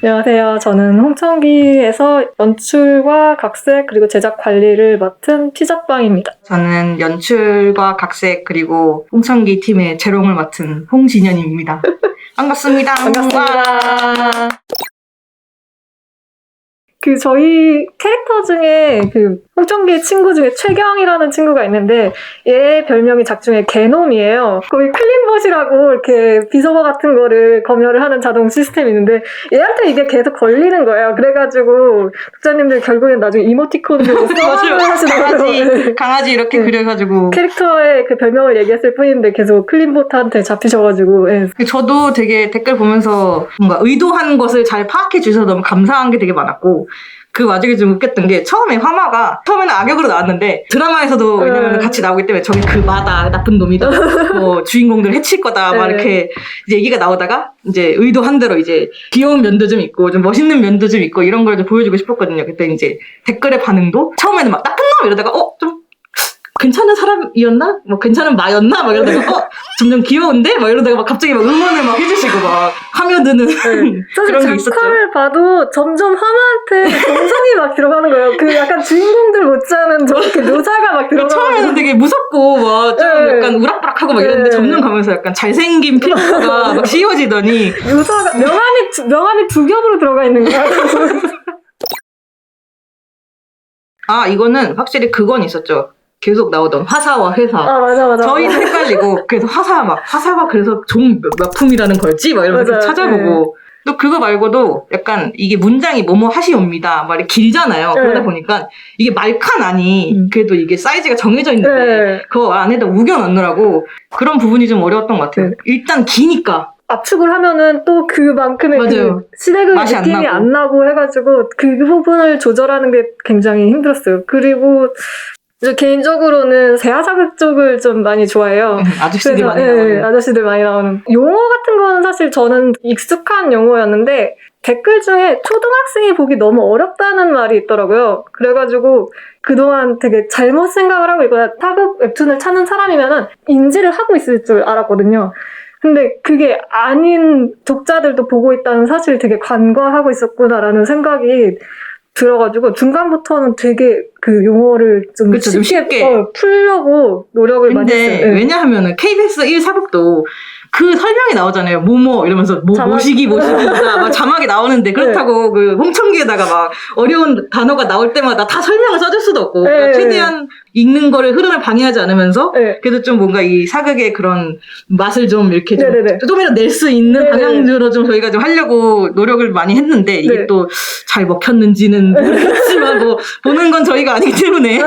안녕하세요. 저는 홍천기에서 연출과 각색 그리고 제작 관리를 맡은 피자빵입니다. 저는 연출과 각색 그리고 홍천기 팀의 재롱을 맡은 홍진현입니다. 반갑습니다. 반갑습니다. 저희 캐릭터 중에 홍천기 친구 중에 최경이라는 친구가 있는데 얘 별명이 작중에 개놈이에요. 거기 클린봇이라고 이렇게 비서버 같은 거를 검열을 하는 자동 시스템이 있는데 얘한테 이게 계속 걸리는 거예요. 그래가지고 독자님들 결국엔 나중에 이모티콘으로 써먹을 하시더라고요. 강아지 이렇게 그려가지고 캐릭터의 그 별명을 얘기했을 뿐인데 계속 클린봇한테 잡히셔가지고 저도 되게 댓글 보면서 뭔가 의도한 것을 잘 파악해 주셔서 너무 감사한 게 되게 많았고 그 와중에 좀 웃겼던 게 처음에는 악역으로 나왔는데 드라마에서도 왜냐면 같이 나오기 때문에 저기 그 마다 나쁜 놈이다 뭐 주인공들 해칠 거다 막 이렇게 이제 얘기가 나오다가 이제 의도한 대로 이제 귀여운 면도 좀 있고 좀 멋있는 면도 좀 있고 이런 걸 좀 보여주고 싶었거든요. 그때 이제 댓글의 반응도 처음에는 막 나쁜 놈 이러다가 좀 괜찮은 사람이었나? 뭐 괜찮은 마였나? 막 이러다가 점점 귀여운데? 막 이러다가 막 갑자기 막 응원을 막 해주시고 막 하며드는 그런 게 있었죠. 작화를 봐도 점점 화마한테 감정이 막 들어가는 거예요. 그 약간 주인공들 못지않은 저렇게 묘사가 막 들어가고 처음에는 되게 무섭고 막 좀 약간 우락부락하고 막 이랬는데 점점 가면서 약간 잘생긴 필터가 막 씌워지더니 묘사가 명암이 두 겹으로 들어가 있는 거야. 이거는 확실히 그건 있었죠. 계속 나오던 화사와 회사. 맞아. 저희는 헷갈리고, 그래서 화사가 그래서 종몇품이라는 걸지? 막 이러면서 찾아보고. 또 그거 말고도 약간 이게 문장이 뭐뭐 하시옵니다. 막 이렇게 길잖아요. 그러다 보니까 이게 말칸 그래도 이게 사이즈가 정해져 있는데, 그 안에다 우겨 넣느라고 그런 부분이 좀 어려웠던 것 같아요. 일단 기니까. 압축을 하면은 또 그만큼의 시대극 느낌이 안 나고 해가지고 그 부분을 조절하는 게 굉장히 힘들었어요. 그리고 개인적으로는 세아사극 쪽을 좀 많이 좋아해요. 아저씨들 많이 나오는. 아저씨들 많이 나오는. 용어 같은 거는 사실 저는 익숙한 용어였는데 댓글 중에 초등학생이 보기 너무 어렵다는 말이 있더라고요. 그래가지고 그동안 되게 잘못 생각을 하고 이거야 사극 웹툰을 찾는 사람이면은 인지를 하고 있을 줄 알았거든요. 근데 그게 아닌 독자들도 보고 있다는 사실 되게 간과하고 있었구나라는 생각이 들어가지고 중간부터는 되게 그 용어를 좀 쉽게 풀려고 노력을 많이 했어요. 근데 왜냐하면은 KBS 1사극도 그 설명이 나오잖아요. 뭐뭐 이러면서 모시기다 막 자막이 나오는데 그렇다고 그 홍천기에다가 막 어려운 단어가 나올 때마다 다 설명을 써줄 수도 없고 그러니까 최대한 읽는 거를 흐름을 방해하지 않으면서 그래도 좀 뭔가 이 사극의 그런 맛을 좀 이렇게 좀이라도 낼 수 있는 방향으로 좀 저희가 좀 하려고 노력을 많이 했는데 이게 또 잘 먹혔는지는 모르겠지만 뭐 보는 건 저희가 아니기 때문에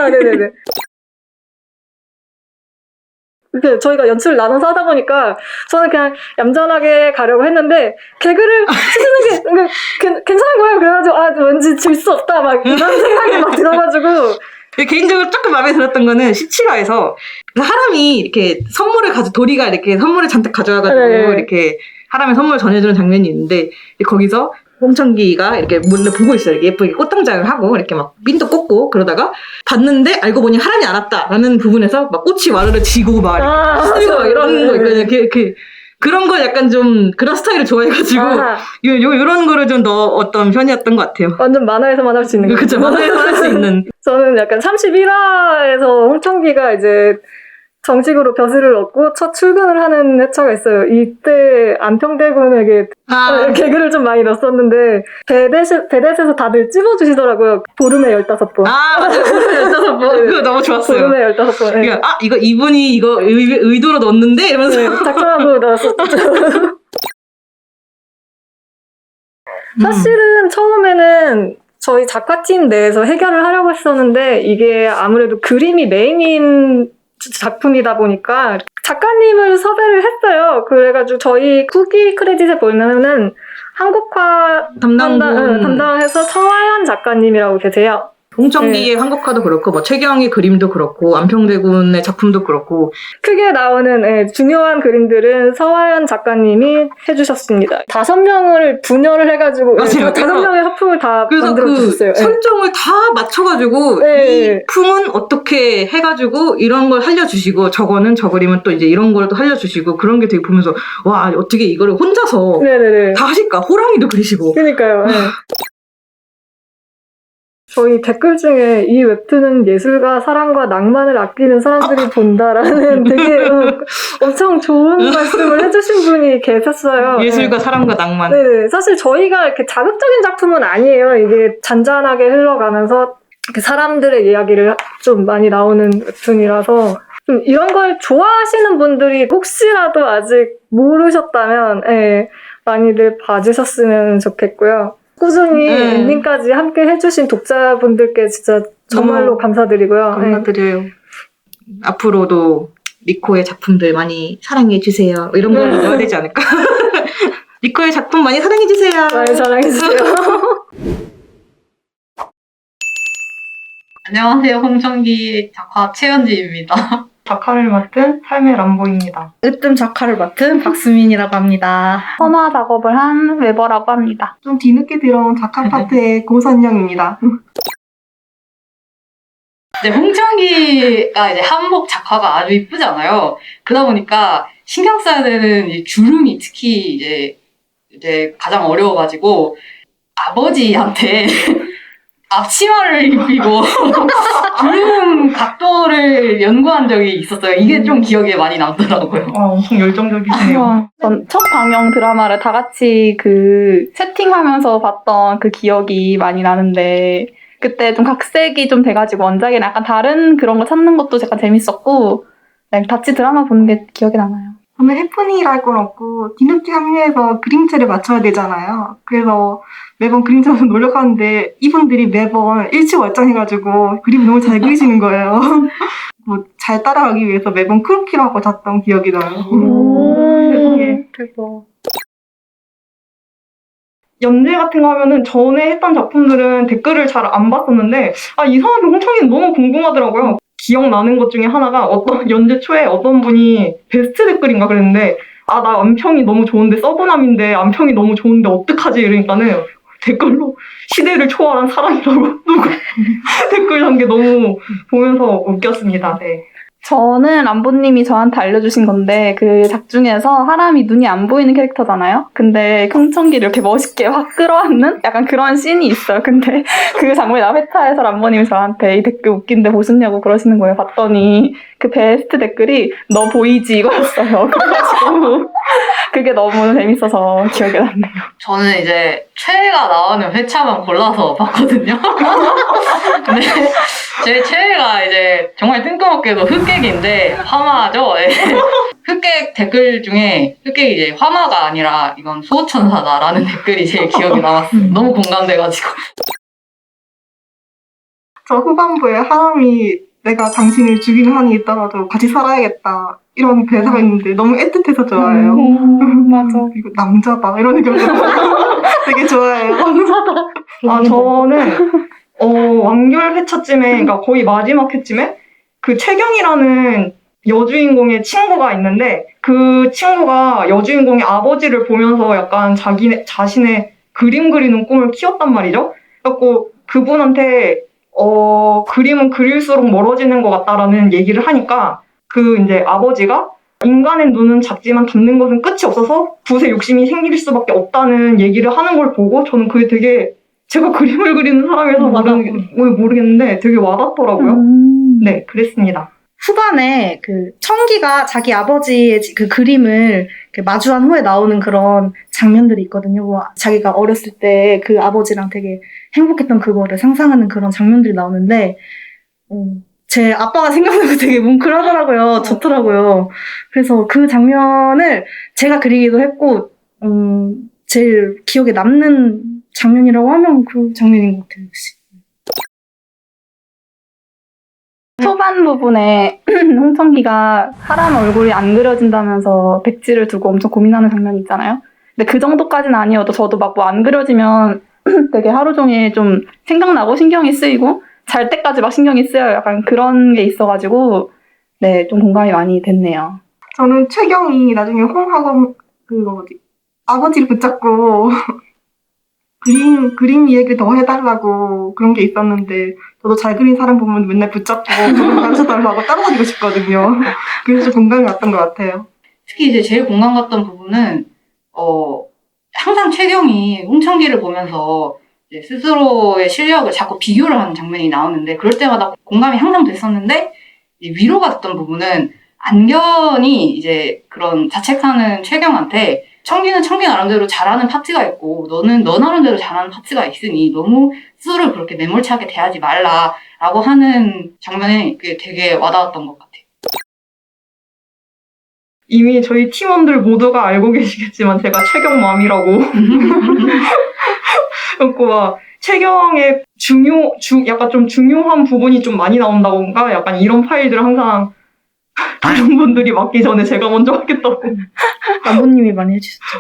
이렇게 저희가 연출을 나눠서 하다 보니까 저는 그냥 얌전하게 가려고 했는데 개그를 치시는 게 괜찮은 거예요. 그래가지고 왠지 질 수 없다 막 이런 생각이 막 들어가지고 개인적으로 조금 마음에 들었던 거는 17화에서 하람이 이렇게 도리가 이렇게 선물을 잔뜩 가져와가지고 이렇게 하람의 선물 전해주는 장면이 있는데 거기서 홍천기가 이렇게 몰래 보고 있어요. 이렇게 예쁘게 꽃동작을 하고 이렇게 막 핀도 꽂고 그러다가 봤는데 알고 보니 하람이 안 왔다라는 부분에서 막 꽃이 와르르 지고 막 이렇게 막 이런 거 있거든요. 그런 걸 약간 좀 그런 스타일을 좋아해가지고 요런 거를 좀 넣었던 편이었던 것 같아요. 완전 만화에서만 할 수 있는 거. 그쵸, 만화에서만 할 수 있는. 저는 약간 31화에서 홍천기가 이제 정식으로 벼슬을 얻고 첫 출근을 하는 회차가 있어요. 이때 안평대군에게 개그를 좀 많이 넣었었는데 배댓에서 다들 찝어주시더라고요. 보름에 15번. 맞아요. 보름에 15번. 그거 너무 좋았어요. 보름에 15번. 그러니까 이분이 이거 의도로 넣었는데 이러면서 작성하고 나왔었죠. 사실은 처음에는 저희 작가팀 내에서 해결을 하려고 했었는데 이게 아무래도 그림이 메인인 작품이다 보니까 작가님을 섭외를 했어요. 그래가지고 저희 후기 크레딧에 보면은 한국화 담당해서 청하연 작가님이라고 계세요. 홍정기의 한국화도 그렇고 뭐 최경의 그림도 그렇고 안평대군의 작품도 그렇고 크게 나오는 중요한 그림들은 서화연 작가님이 해주셨습니다. 5명을 분열을 해가지고 맞아요. 5명의 화풍을 다 그래서 만들어주셨어요. 그 설정을 다 맞춰가지고 이 풍은 어떻게 해가지고 이런 걸 알려주시고 저거는 저 그림은 또 이제 이런 걸 또 알려주시고 그런 게 되게 보면서 와 어떻게 이거를 혼자서 네네네. 다 하실까? 호랑이도 그리시고 그러니까요. 저희 댓글 중에 이 웹툰은 예술과 사랑과 낭만을 아끼는 사람들이 본다라는 되게 엄청 좋은 말씀을 해주신 분이 계셨어요. 예술과 사랑과 낭만. 네, 사실 저희가 이렇게 자극적인 작품은 아니에요. 이게 잔잔하게 흘러가면서 이렇게 사람들의 이야기를 좀 많이 나오는 웹툰이라서 좀 이런 걸 좋아하시는 분들이 혹시라도 아직 모르셨다면 많이들 봐주셨으면 좋겠고요. 꾸준히 엔딩까지 함께 해주신 독자분들께 진짜 정말로 감사드리고요. 감사드려요. 앞으로도 리코의 작품들 많이 사랑해주세요. 이런 거 넣어야 되지 않을까? 리코의 작품 많이 사랑해주세요. 많이 사랑해주세요. 안녕하세요. 홍정기 작가 최현지입니다. 작가를 맡은 삶의 람보입니다. 으뜸 작가를 맡은 박수민이라고 합니다. 선화 작업을 한 웨버라고 합니다. 좀 뒤늦게 들어온 작가 파트의 고선영입니다. 이제 홍정기가 이제 한복 작화가 아주 이쁘잖아요. 그러다 보니까 신경 써야 되는 이 주름이 특히 이제 가장 어려워가지고 아버지한테 앞치마를 입히고 주름 각도를 연구한 적이 있었어요. 이게 좀 기억에 많이 남더라고요. 엄청 열정적이시네요. 전 첫 방영 드라마를 다 같이 그 세팅하면서 봤던 그 기억이 많이 나는데 그때 좀 각색이 좀 돼가지고 원작이랑 약간 다른 그런 거 찾는 것도 약간 재밌었고 같이 드라마 보는 게 기억에 남아요. 저는 해프닝이랄 건 없고 뒤늦게 합류해서 그림체를 맞춰야 되잖아요. 그래서 매번 그림체에서 노력하는데 이분들이 매번 일치월장해가지고 그림 너무 잘 그리시는 거예요. 뭐 잘 따라가기 위해서 매번 크로키로 하고 잤던 기억이 나요. 세상에. 대박. 연재 같은 거 하면은 전에 했던 작품들은 댓글을 잘 안 봤었는데 이상하게 홍청이는 너무 궁금하더라고요. 기억나는 것 중에 하나가 어떤 연재 초에 어떤 분이 베스트 댓글인가 그랬는데 나 안평이 너무 좋은데 서브남인데 안평이 너무 좋은데 어떡하지 이러니까는 댓글로 시대를 초월한 사랑이라고 누구 댓글 단 게 너무 보면서 웃겼습니다. 네. 저는 람보님이 저한테 알려주신 건데 그 작 중에서 하람이 눈이 안 보이는 캐릭터잖아요. 근데 홍청기를 이렇게 멋있게 확 끌어안는 약간 그런 씬이 있어요. 근데 그 장면이 회차에서 람보님이 저한테 이 댓글 웃긴데 보셨냐고 그러시는 거예요. 봤더니 그 베스트 댓글이 너 보이지 이거였어요. 그래가지고 그게 너무 재밌어서 기억에 남네요. 저는 이제 최애가 나오는 회차만 골라서 봤거든요. 근데 제 최애가 이제 정말 뜬금없게도 흑객인데 화마죠. 네. 흑객 댓글 중에 흑객이 이제 화마가 아니라 이건 수호천사다라는 댓글이 제일 기억에 남았어요. 너무 공감돼가지고. 저 후반부에 하람이 내가 당신을 죽이는 한이 있더라도 같이 살아야겠다 이런 대사가 있는데 너무 애틋해서 좋아해요. 맞아. 그리고 남자다 이런 느낌 되게 좋아해요. 저는 완결 회차쯤에 그러니까 거의 마지막 회쯤에 그 최경이라는 여주인공의 친구가 있는데 그 친구가 여주인공의 아버지를 보면서 약간 자신의 그림 그리는 꿈을 키웠단 말이죠. 그래갖고 그분한테 그림은 그릴수록 멀어지는 것 같다라는 얘기를 하니까 그 이제 아버지가 인간의 눈은 작지만 담는 것은 끝이 없어서 붓에 욕심이 생길 수밖에 없다는 얘기를 하는 걸 보고 저는 그게 되게 제가 그림을 그리는 사람이라서 모르겠는데 되게 와닿더라고요. 네, 그랬습니다. 후반에 그 청기가 자기 아버지의 그 그림을 마주한 후에 나오는 그런 장면들이 있거든요. 뭐 자기가 어렸을 때 그 아버지랑 되게 행복했던 그거를 상상하는 그런 장면들이 나오는데 제 아빠가 생각나고 되게 뭉클하더라고요. 좋더라고요. 그래서 그 장면을 제가 그리기도 했고 제일 기억에 남는 장면이라고 하면 그 장면인 것 같아요. 역시. 초반 부분에 홍청기가 하람 얼굴이 안 그려진다면서 백지를 두고 엄청 고민하는 장면이 있잖아요. 근데 그 정도까지는 아니어도 저도 막 뭐 안 그려지면 되게 하루 종일 좀 생각나고 신경이 쓰이고 잘 때까지 막 신경이 쓰여요. 약간 그런 게 있어가지고 네, 좀 공감이 많이 됐네요. 저는 최경이 나중에 홍학원 그거 뭐지 아버지를 붙잡고 그림 이야기를 더 해달라고 그런 게 있었는데 저도 잘 그린 사람 보면 맨날 붙잡고 그림 가르쳐달라고 따라다니고 싶거든요. 그래서 좀 공감이 왔던 것 같아요. 특히 이제 제일 공감 갔던 부분은 항상 최경이 홍천기를 보면서 이제 스스로의 실력을 자꾸 비교를 하는 장면이 나오는데 그럴 때마다 공감이 항상 됐었는데 이제 위로가 됐던 부분은 안견이 이제 그런 자책하는 최경한테 청기는 청기 나름대로 잘하는 파트가 있고 너는 너 나름대로 잘하는 파트가 있으니 너무 스스로를 그렇게 매몰차게 대하지 말라라고 하는 장면이 그게 되게 와닿았던 것 같아요. 이미 저희 팀원들 모두가 알고 계시겠지만 제가 최경맘이라고 그래갖고 막 최경의 약간 좀 중요한 부분이 좀 많이 나온다던가 약간 이런 파일들을 항상 다른 분들이 맡기 전에 제가 먼저 하겠다고. 남부님이 많이 해주셨죠.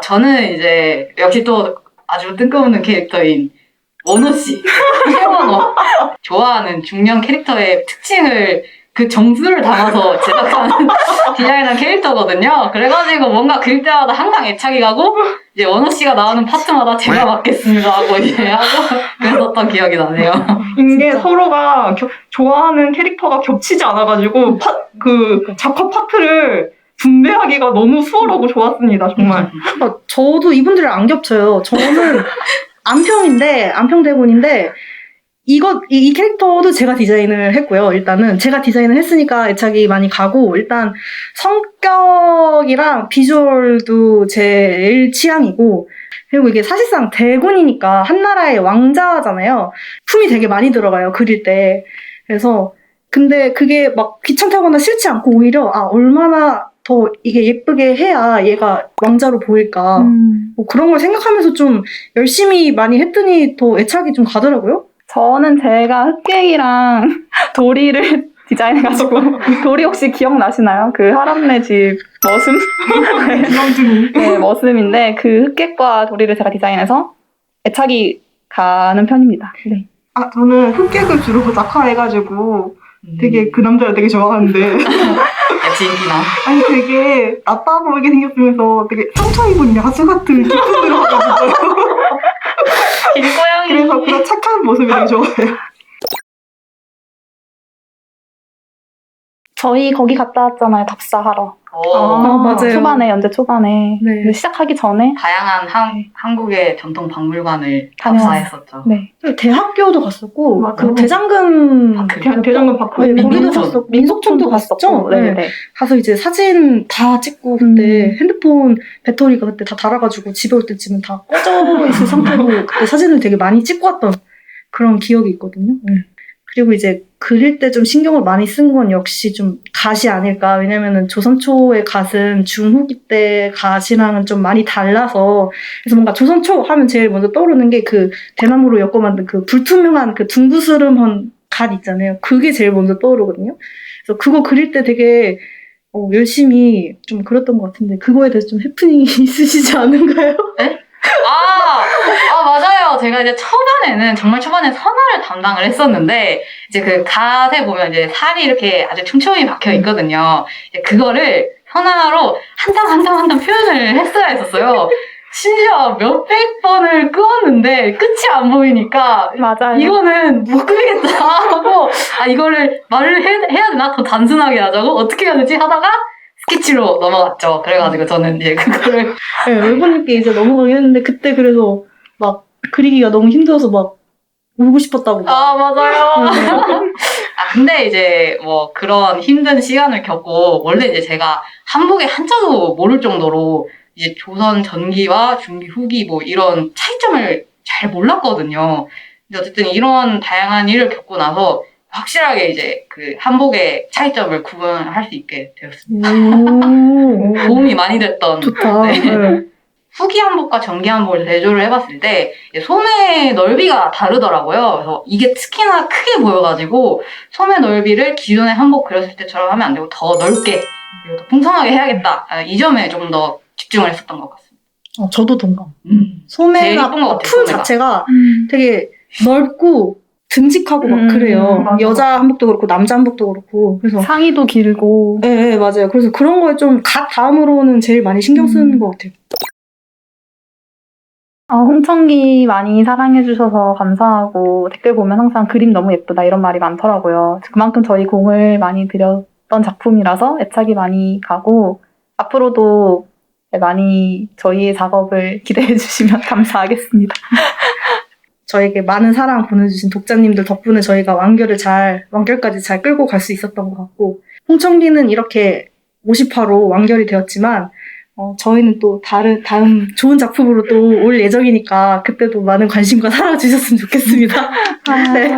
저는 이제 역시 또 아주 뜬금없는 캐릭터인 원호 씨, 최원호. 좋아하는 중년 캐릭터의 특징을 그 정수를 담아서 제작하는 디자인한 캐릭터거든요. 그래가지고 뭔가 그릴 때마다 항상 애착이 가고 이제 원호 씨가 나오는 파트마다 제가 맡겠습니다 하고 이제 하고 그랬었던 기억이 나네요. 이게 서로가 좋아하는 캐릭터가 겹치지 않아가지고 그 작화 파트를 분배하기가 너무 수월하고 좋았습니다. 정말. 저도 이분들을 안 겹쳐요. 저는 안평대본인데 이 캐릭터도 제가 디자인을 했고요. 일단은 제가 디자인을 했으니까 애착이 많이 가고 일단 성격이랑 비주얼도 제일 취향이고 그리고 이게 사실상 대군이니까 한나라의 왕자잖아요. 품이 되게 많이 들어가요. 그릴 때. 그래서 근데 그게 막 귀찮다거나 싫지 않고 오히려 얼마나 더 이게 예쁘게 해야 얘가 왕자로 보일까 뭐 그런 걸 생각하면서 좀 열심히 많이 했더니 더 애착이 좀 가더라고요. 저는 제가 흑객이랑 도리를 디자인해가지고 도리 혹시 기억나시나요? 그 하람네 집 머슴? 네, 머슴인데 그 흑객과 도리를 제가 디자인해서 애착이 가는 편입니다. 네. 저는 흑객을 주로 작화해가지고 되게 그 남자를 되게 좋아하는데 역시 인기남. 아니 되게 나빠 보이게 생겼으면서 되게 상처 입은 야수 같은 기쁨을 가지고 길고양이. 그래서 그런 착한 모습이 되게 좋아요. 저희 거기 갔다 왔잖아요. 답사하러. 맞아요. 초반에, 연재 초반에. 네. 시작하기 전에. 다양한 한국의 전통 박물관을 다녀왔어요. 답사했었죠. 네. 대학교도 갔었고 맞아요. 그 대장금 대장금 받고 거기도 민속촌. 갔었고 민속촌도 갔었죠. 네. 네. 가서 이제 사진 다 찍고 그때 핸드폰 배터리가 그때 다 닳아가지고 집에 올 때쯤은 다 꺼져 있을 상태로 그때 사진을 되게 많이 찍고 왔던 그런 기억이 있거든요. 그리고 이제 그릴 때 좀 신경을 많이 쓴 건 역시 좀 갓이 아닐까. 왜냐면은 조선 초의 갓은 중후기 때 갓이랑은 좀 많이 달라서 그래서 뭔가 조선 초 하면 제일 먼저 떠오르는 게 그 대나무로 엮어 만든 그 불투명한 그 둥그스름한 갓 있잖아요. 그게 제일 먼저 떠오르거든요. 그래서 그거 그릴 때 되게 열심히 좀 그렸던 것 같은데 그거에 대해서 좀 해프닝이 있으시지 않은가요? 맞아요. 제가 이제 정말 초반에 선화를 담당을 했었는데, 이제 그 갓에 보면 이제 살이 이렇게 아주 촘촘히 박혀 있거든요. 이제 그거를 선화로 한 땀 표현을 했어야 했었어요. 심지어 몇백 번을 끄었는데 끝이 안 보이니까 맞아요. 이거는 못 그리겠다 하고 이거를 말을 해야 되나? 더 단순하게 하자고? 어떻게 해야 되지? 하다가 스케치로 넘어갔죠. 그래가지고 저는 이제 그거를 네, 외부님께 이제 넘어가긴 했는데 그때 그래서 막 그리기가 너무 힘들어서 막 울고 싶었다고. 맞아요. 근데 이제 뭐 그런 힘든 시간을 겪고 원래 이제 제가 한복의 한자도 모를 정도로 이제 조선 전기와 중기 후기 뭐 이런 차이점을 잘 몰랐거든요. 근데 어쨌든 이런 다양한 일을 겪고 나서 확실하게 이제 그 한복의 차이점을 구분할 수 있게 되었습니다. 도움이 많이 됐던. 좋다. 네. 네. 후기 한복과 전기 한복을 대조를 해봤을 때 소매 넓이가 다르더라고요. 그래서 이게 특히나 크게 보여가지고 소매 넓이를 기존의 한복 그렸을 때처럼 하면 안 되고 더 넓게 그리고 더 풍성하게 해야겠다. 이 점에 좀 더 집중을 했었던 것 같습니다. 저도 동감. 제일 소매가 예쁜 것 같아요, 풀 소매가. 자체가 되게 넓고 듬직하고 막 그래요. 맞아. 여자 한복도 그렇고 남자 한복도 그렇고. 그래서 상의도 길고. 네, 맞아요. 그래서 그런 거에 좀 갓 다음으로는 제일 많이 신경 쓰는 것 같아요. 홍청기 많이 사랑해주셔서 감사하고 댓글 보면 항상 그림 너무 예쁘다 이런 말이 많더라고요. 그만큼 저희 공을 많이 들였던 작품이라서 애착이 많이 가고 앞으로도 많이 저희의 작업을 기대해주시면 감사하겠습니다. 저에게 많은 사랑 보내주신 독자님들 덕분에 저희가 완결까지 잘 끌고 갈 수 있었던 것 같고, 홍청기는 이렇게 50화로 완결이 되었지만, 저희는 또 다음 좋은 작품으로 또 올 예정이니까 그때도 많은 관심과 사랑 주셨으면 좋겠습니다. 네.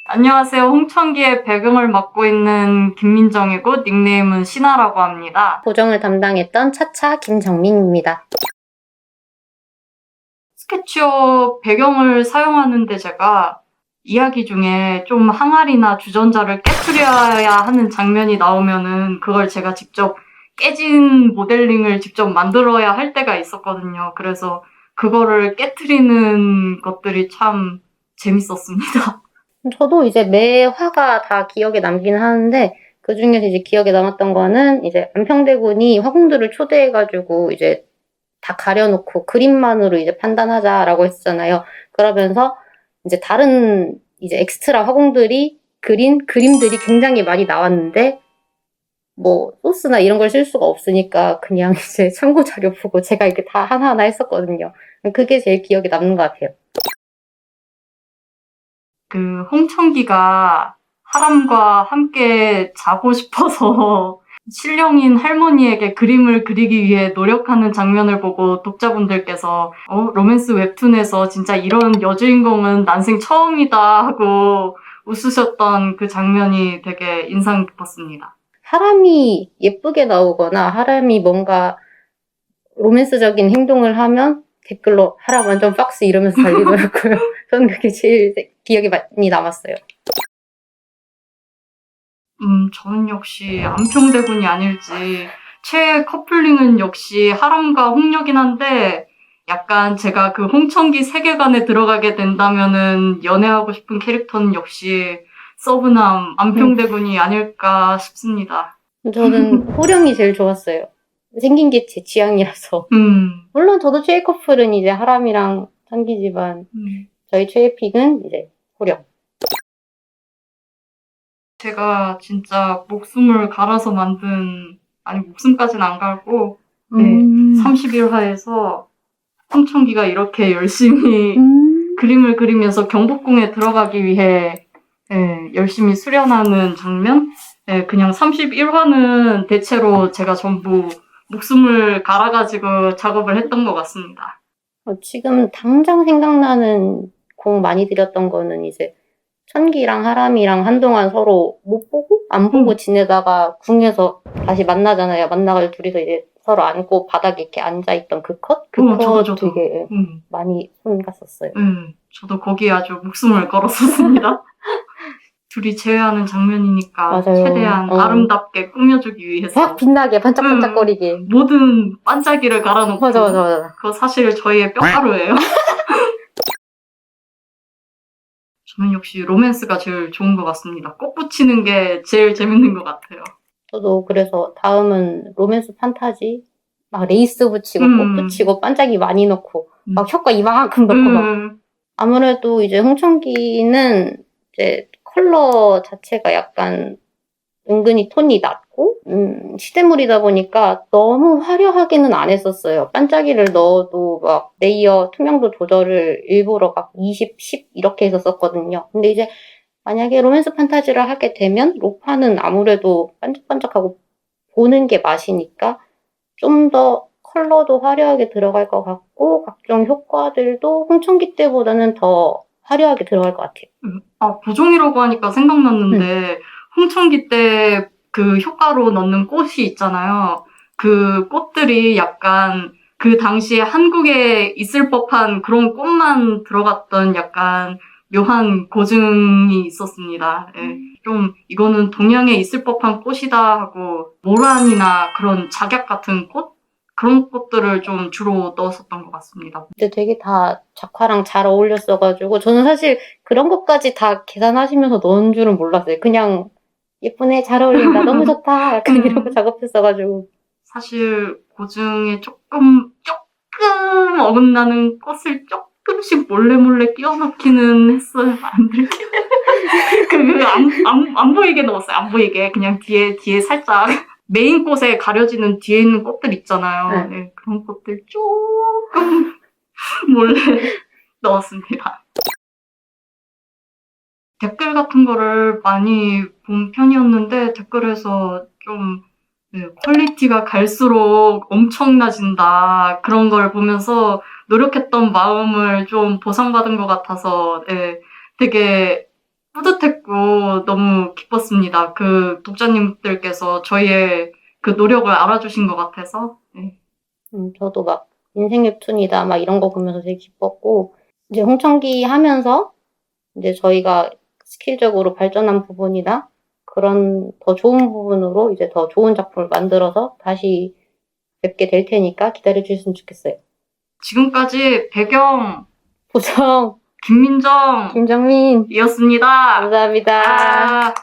안녕하세요. 홍청기의 배경을 맡고 있는 김민정이고 닉네임은 신아라고 합니다. 보정을 담당했던 차차 김정민입니다. 스케치업 배경을 사용하는데 제가 이야기 중에 좀 항아리나 주전자를 깨트려야 하는 장면이 나오면은 그걸 제가 직접 깨진 모델링을 직접 만들어야 할 때가 있었거든요. 그래서 그거를 깨트리는 것들이 참 재밌었습니다. 저도 이제 매 화가 다 기억에 남긴 하는데 그 중에서 이제 기억에 남았던 거는 이제 안평대군이 화공들을 초대해가지고 이제 다 가려놓고 그림만으로 이제 판단하자라고 했잖아요. 그러면서 이제 다른 이제 엑스트라 화공들이 그린 그림들이 굉장히 많이 나왔는데 뭐 소스나 이런 걸 쓸 수가 없으니까 그냥 이제 참고 자료 보고 제가 이렇게 다 하나하나 했었거든요. 그게 제일 기억에 남는 것 같아요. 그 홍청기가 하람과 함께 자고 싶어서 신령인 할머니에게 그림을 그리기 위해 노력하는 장면을 보고 독자분들께서 로맨스 웹툰에서 진짜 이런 여주인공은 난생 처음이다 하고 웃으셨던 그 장면이 되게 인상 깊었습니다. 하람이 예쁘게 나오거나 하람이 뭔가 로맨스적인 행동을 하면 댓글로 하람 완전 박스 이러면서 달리더라고요. 저는 그게 제일 기억에 많이 남았어요. 저는 역시 안평대군이 아닐지 최애 커플링은 역시 하람과 홍녀긴 한데 약간 제가 그 홍청기 세계관에 들어가게 된다면은 연애하고 싶은 캐릭터는 역시 서브남 안평대군이 아닐까 싶습니다. 저는 호령이 제일 좋았어요. 생긴 게 제 취향이라서. 물론 저도 최애 커플은 이제 하람이랑 청기지만 저희 최애 픽은 이제 호령. 제가 진짜 목숨을 갈아서 만든, 아니 목숨까지는 안 갈고 네, 31화에서 홍청기가 이렇게 열심히 그림을 그리면서 경복궁에 들어가기 위해 열심히 수련하는 장면? 그냥 31화는 대체로 제가 전부 목숨을 갈아가지고 작업을 했던 것 같습니다. 지금 당장 생각나는 공 많이 들였던 거는 이제 천기랑 하람이랑 한동안 서로 못 보고 안 보고 지내다가 궁에서 다시 만나잖아요. 만나가지고 둘이서 이제 서로 안고 바닥에 이렇게 앉아있던 그 컷? 그 컷 저도. 되게 많이 손 갔었어요. 저도 거기에 아주 목숨을 걸었었습니다. 둘이 제외하는 장면이니까 맞아요. 최대한 아름답게 꾸며주기 위해서 확 빛나게 반짝반짝거리게. 모든 반짝이를 갈아놓고 맞아. 그거 사실 저희의 뼈가루예요. 저는 역시 로맨스가 제일 좋은 것 같습니다. 꽃 붙이는 게 제일 재밌는 것 같아요. 저도 그래서 다음은 로맨스 판타지 막 레이스 붙이고 꽃 붙이고 반짝이 많이 넣고 막 효과 이만큼 넣고 막 아무래도 이제 홍청기는 이제 컬러 자체가 약간 은근히 톤이 낮고 시대물이다 보니까 너무 화려하게는 안 했었어요. 반짝이를 넣어도 막 레이어 투명도 조절을 일부러 막 20, 10 이렇게 해서 썼거든요. 근데 이제 만약에 로맨스 판타지를 하게 되면 로파는 아무래도 반짝반짝하고 보는 게 맛이니까 좀 더 컬러도 화려하게 들어갈 것 같고 각종 효과들도 홍청기 때보다는 더 화려하게 들어갈 것 같아요. 보종이라고 하니까 생각났는데 홍청기 때 그 효과로 넣는 꽃이 있잖아요. 그 꽃들이 약간 그 당시에 한국에 있을 법한 그런 꽃만 들어갔던 약간 묘한 고증이 있었습니다. 좀 이거는 동양에 있을 법한 꽃이다 하고 모란이나 그런 작약 같은 꽃? 그런 것들을 좀 주로 넣었었던 것 같습니다. 근데 되게 다 작화랑 잘 어울렸어가지고 저는 사실 그런 것까지 다 계산하시면서 넣은 줄은 몰랐어요. 그냥 예쁘네, 잘 어울린다, 너무 좋다 약간 이러고 작업했어가지고. 사실 고증에 조금 어긋나는 것을 조금씩 몰래 끼워 넣기는 했어요. 안 들게. 안 보이게 넣었어요. 안 보이게. 그냥 뒤에 살짝 메인 꽃에 가려지는 뒤에 있는 꽃들 있잖아요. 네, 그런 꽃들 조금 몰래 넣었습니다. 댓글 같은 거를 많이 본 편이었는데 댓글에서 좀 네, 퀄리티가 갈수록 엄청나진다. 그런 걸 보면서 노력했던 마음을 좀 보상받은 것 같아서 네, 되게 뿌듯했고 너무 기뻤습니다. 그 독자님들께서 저희의 그 노력을 알아주신 것 같아서. 네. 저도 막 인생 웹툰이다 막 이런 거 보면서 되게 기뻤고, 이제 홍천기 하면서 이제 저희가 스킬적으로 발전한 부분이나 그런 더 좋은 부분으로 이제 더 좋은 작품을 만들어서 다시 뵙게 될 테니까 기다려 주셨으면 좋겠어요. 지금까지 배경 보정 김민정이었습니다. 김정민 감사합니다.